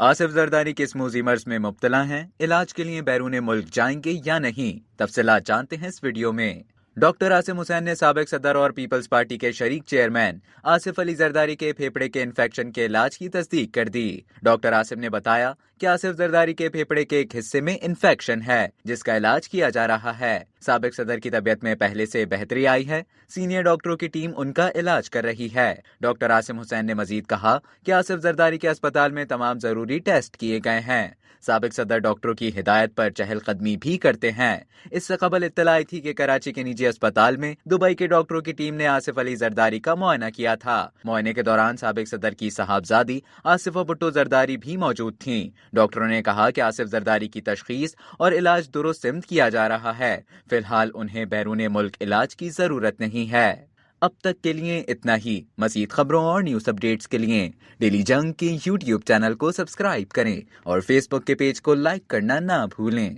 آصف زرداری کس موذی مرض میں مبتلا ہیں؟ علاج کے لیے بیرون ملک جائیں گے یا نہیں؟ تفصیلات جانتے ہیں اس ویڈیو میں۔ ڈاکٹر عاصم حسین نے سابق صدر اور پیپلز پارٹی کے شریک چیئرمین آصف علی زرداری کے پھیپھڑے کے انفیکشن کے علاج کی تصدیق کر دی۔ ڈاکٹر عاصم نے بتایا کہ آصف زرداری کے پھیپھڑے کے ایک حصے میں انفیکشن ہے جس کا علاج کیا جا رہا ہے۔ سابق صدر کی طبیعت میں پہلے سے بہتری آئی ہے، سینئر ڈاکٹروں کی ٹیم ان کا علاج کر رہی ہے۔ ڈاکٹر عاصم حسین نے مزید کہا کہ آصف زرداری کے اسپتال میں تمام ضروری ٹیسٹ کیے گئے ہیں۔ سابق صدر ڈاکٹروں کی ہدایت پر چہل قدمی بھی کرتے ہیں۔ اس سے قبل اطلاع آئی تھی کہ کراچی کے نجی اسپتال میں دبئی کے ڈاکٹروں کی ٹیم نے آصف علی زرداری کا معائنہ کیا تھا۔ معائنے کے دوران سابق صدر کی صاحبزادی آصفہ بھٹو زرداری بھی موجود تھیں۔ ڈاکٹروں نے کہا کہ آصف زرداری کی تشخیص اور علاج درست سمت کیا جا رہا ہے۔ فی الحال انہیں بیرون ملک علاج کی ضرورت نہیں ہے۔ اب تک کے لیے اتنا ہی۔ مزید خبروں اور نیوز اپڈیٹس کے لیے ڈیلی جنگ کے یوٹیوب چینل کو سبسکرائب کریں اور فیس بک کے پیج کو لائک کرنا نہ بھولیں۔